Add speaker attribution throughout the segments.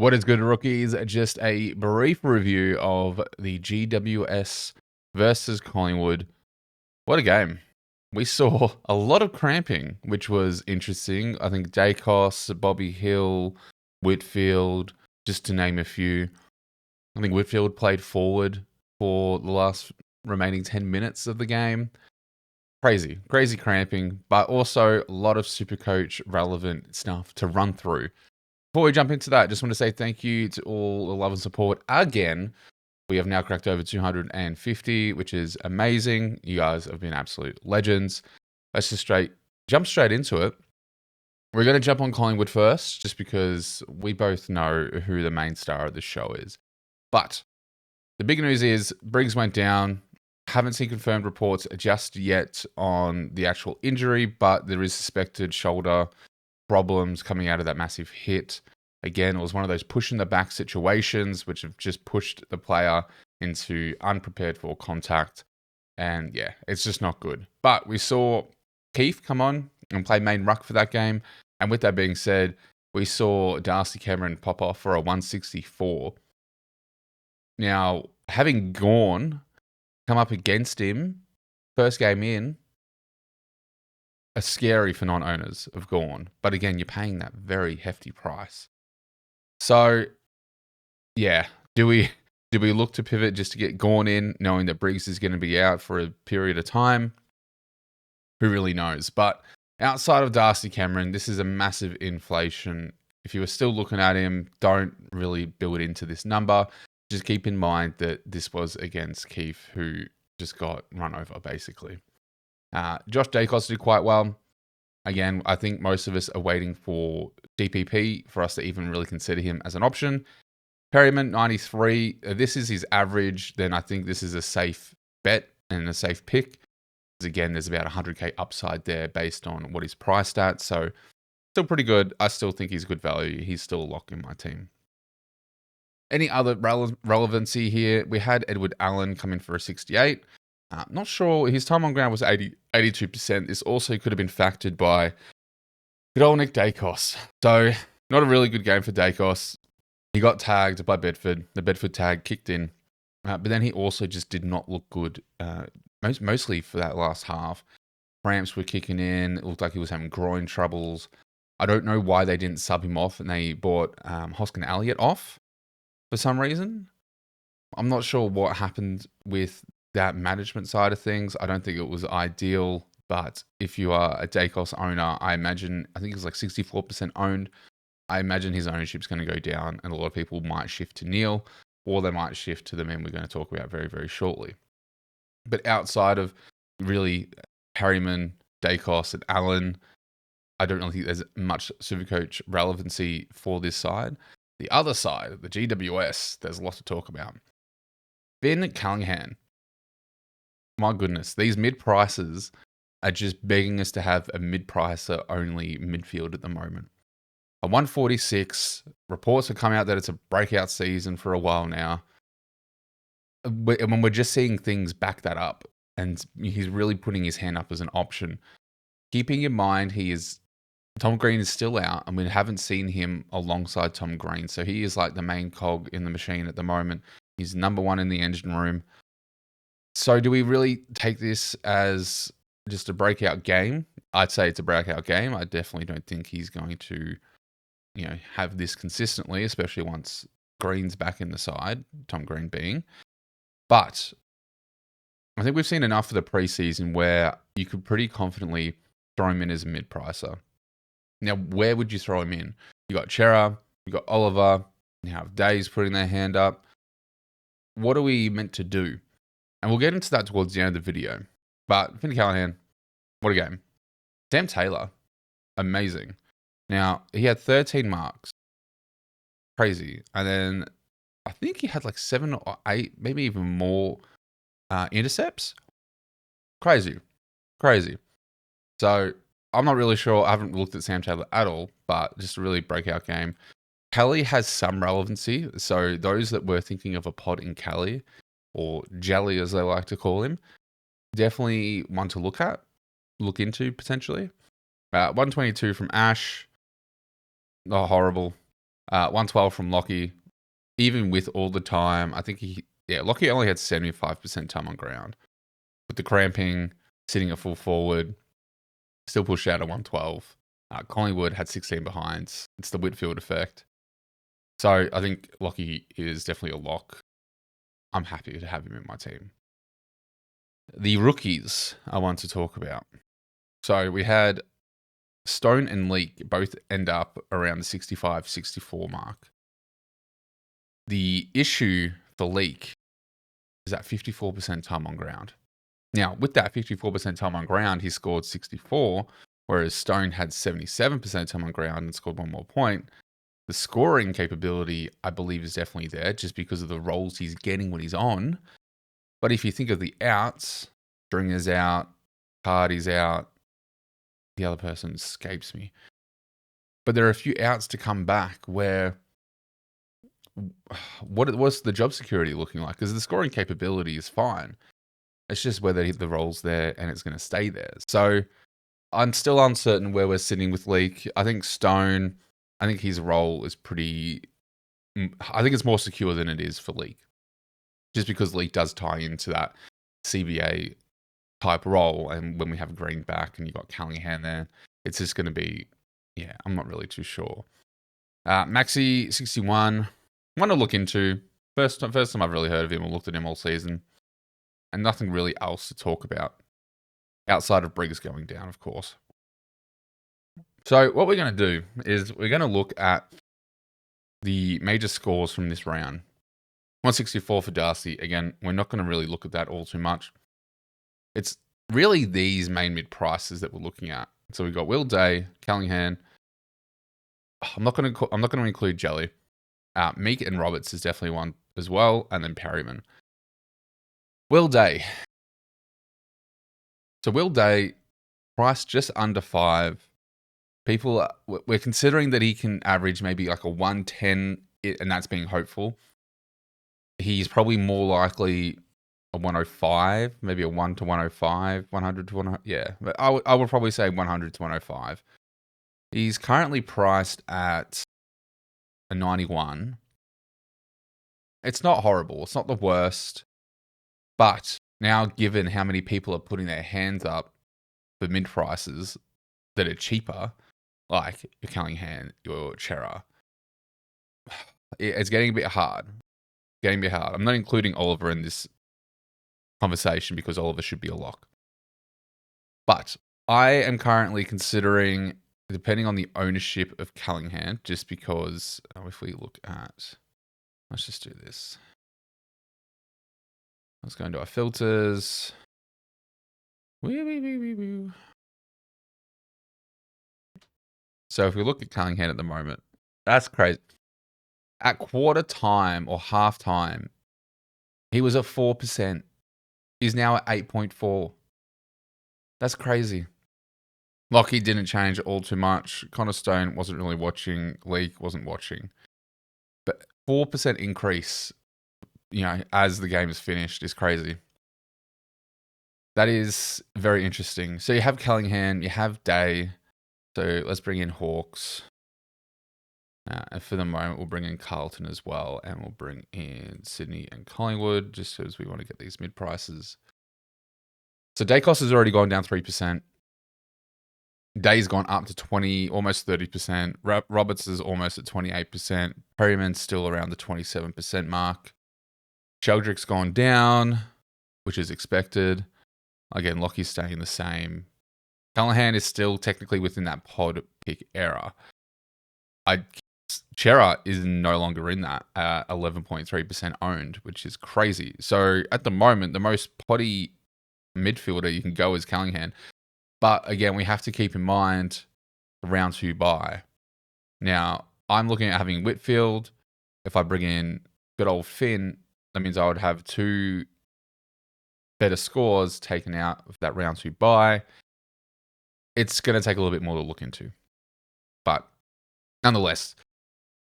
Speaker 1: What is good, rookies? Just a brief review of the GWS versus Collingwood. What a game. We saw a lot of cramping, which was interesting. I think Daicos, Bobby Hill, Whitfield, just to name a few. I think Whitfield played forward for the last remaining 10 minutes of the game. Crazy cramping, but also a lot of Supercoach relevant stuff to run through. Before we jump into that, just want to say thank you to all the love and support again. We have now cracked over 250, which is amazing. You guys have been absolute legends. Let's just jump straight into it. We're going to jump on Collingwood first, just because we both know who the main star of the show is. But the big news is Briggs went down. Haven't seen confirmed reports just yet on the actual injury, but there is suspected shoulder problems coming out of that massive hit. Again, it was one of those push in the back situations which have just pushed the player into unprepared for contact. And yeah, it's just not good. But we saw Keith come on and play main ruck for that game. And with that being said, we saw Darcy Cameron pop off for a 164. Now, having Gawn come up against him, first game in, are scary for non-owners of Gawn. But again, you're paying that very hefty price. So, yeah, do we look to pivot just to get Gawn in, knowing that Briggs is going to be out for a period of time? Who really knows? But outside of Darcy Cameron, this is a massive inflation. If you were still looking at him, don't really build into this number. Just keep in mind that this was against Keith, who just got run over, basically. Josh Daicos did quite well. Again, I think most of us are waiting for DPP for us to even really consider him as an option. Perryman, 93. If this is his average, then I think this is a safe bet and a safe pick. Because again, there's about 100k upside there based on what he's priced at. So still pretty good. I still think he's good value. He's still a lock in my team. Any other relevancy here? We had Edward Allen come in for a 68. Not sure. His time on ground was 82%. This also could have been factored by good old Nick Daicos. So not a really good game for Daicos. He got tagged by Bedford. The Bedford tag kicked in. But then he also just did not look good, mostly for that last half. Cramps were kicking in. It looked like he was having groin troubles. I don't know why they didn't sub him off and they bought Hoskin Elliott off for some reason. I'm not sure what happened with that management side of things. I don't think it was ideal, but if you are a Daicos owner, I think it's like 64% owned. I imagine his ownership's going to go down and a lot of people might shift to Neil or they might shift to the men we're going to talk about very, very shortly. But outside of really Harriman, Daicos and Allen, I don't really think there's much Supercoach relevancy for this side. The other side, the GWS, there's a lot to talk about. Ben Callaghan. My goodness, these mid-prices are just begging us to have a mid-pricer only midfield at the moment. A 146, reports have come out that it's a breakout season for a while now. When we're just seeing things back that up, and he's really putting his hand up as an option. Keeping in mind, Tom Green is still out, and we haven't seen him alongside Tom Green. So he is like the main cog in the machine at the moment. He's number one in the engine room. So do we really take this as just a breakout game? I'd say it's a breakout game. I definitely don't think he's going to, have this consistently, especially once Green's back in the side, Tom Green being. But I think we've seen enough for the preseason where you could pretty confidently throw him in as a mid-pricer. Now, where would you throw him in? You got Chera, you got Oliver, you have Days putting their hand up. What are we meant to do? And we'll get into that towards the end of the video. But Finn Callaghan, what a game. Sam Taylor, amazing. Now, he had 13 marks. Crazy. And then I think he had like 7 or 8, maybe even more intercepts. Crazy. So I'm not really sure. I haven't looked at Sam Taylor at all, but just a really breakout game. Kelly has some relevancy. So those that were thinking of a pod in Kelly, or Jelly as they like to call him, definitely one to look into potentially. 122 from Ash. Oh, horrible. 112 from Lockie. Even with all the time, I think Lockie only had 75% time on ground. With the cramping, sitting at full forward, still pushed out at 112. Collingwood had 16 behinds. It's the Whitfield effect. So I think Lockie is definitely a lock. I'm happy to have him in my team. The rookies I want to talk about. So we had Stone and Leake both end up around the 65-64 mark. The issue for Leake is that 54% time on ground. Now, with that 54% time on ground, he scored 64, whereas Stone had 77% time on ground and scored one more point. The scoring capability, I believe, is definitely there just because of the roles he's getting when he's on. But if you think of the outs, Stringer's out, Hardy's out, the other person escapes me. But there are a few outs to come back where what's the job security looking like? Because the scoring capability is fine. It's just whether the role's there and it's going to stay there. So I'm still uncertain where we're sitting with Leake. I think Stone, I think his role is I think it's more secure than it is for Leake. Just because Leake does tie into that CBA type role. And when we have Green back and you've got Callaghan there, it's just going to be, I'm not really too sure. Maxi, 61. Want to look into. First time I've really heard of him or looked at him all season. And nothing really else to talk about. Outside of Briggs going down, of course. So what we're going to do is we're going to look at the major scores from this round. 164 for Darcy. Again, we're not going to really look at that all too much. It's really these main mid-prices that we're looking at. So we've got Will Day, Callaghan. I'm not going to include Jelly. Meek and Roberts is definitely one as well, and then Perryman. Will Day. So Will Day, price just under 5. We're considering that he can average maybe like a 110, and that's being hopeful. He's probably more likely a 105, maybe a 1 to 105, 100 to 100. Yeah, but I would probably say 100 to 105. He's currently priced at a 91. It's not horrible. It's not the worst. But now, given how many people are putting their hands up for mid prices that are cheaper, like your Callaghan, your Chera, it's getting a bit hard. I'm not including Oliver in this conversation because Oliver should be a lock. But I am currently considering, depending on the ownership of Callaghan, just because if we look at, let's just do this. Let's go into our filters. So if we look at Callaghan at the moment, that's crazy. At quarter time or half time, he was at 4%. He's now at 8.4. That's crazy. Lockie didn't change all too much. Connor Stone wasn't really watching. Leake wasn't watching. But 4% increase, as the game is finished is crazy. That is very interesting. So you have Callaghan, you have Day. So let's bring in Hawks. And for the moment, we'll bring in Carlton as well. And we'll bring in Sydney and Collingwood, just because we want to get these mid prices. So Daicos has already gone down 3%. Day's gone up to 20, almost 30%. Roberts is almost at 28%. Perryman's still around the 27% mark. Sheldrick's gone down, which is expected. Again, Lockie's staying the same. Callaghan is still technically within that pod pick era. Chera is no longer in that, 11.3% owned, which is crazy. So at the moment, the most potty midfielder you can go is Callaghan. But again, we have to keep in mind the round 2 bye. Now, I'm looking at having Whitfield. If I bring in good old Finn, that means I would have 2 better scores taken out of that round 2 bye. It's going to take a little bit more to look into. But nonetheless,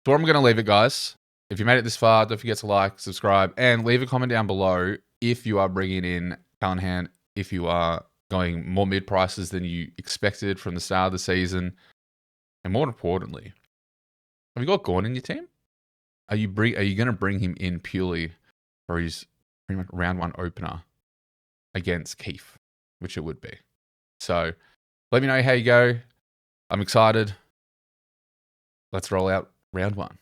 Speaker 1: so I'm going to leave it, guys. If you made it this far, don't forget to like, subscribe, and leave a comment down below if you are bringing in Callaghan, if you are going more mid prices than you expected from the start of the season, and more importantly, Have you got Gordon in your team? Are you going to bring him in purely for his pretty much round 1 opener against Keith, which it would be? So let me know how you go. I'm excited. Let's roll out round 1.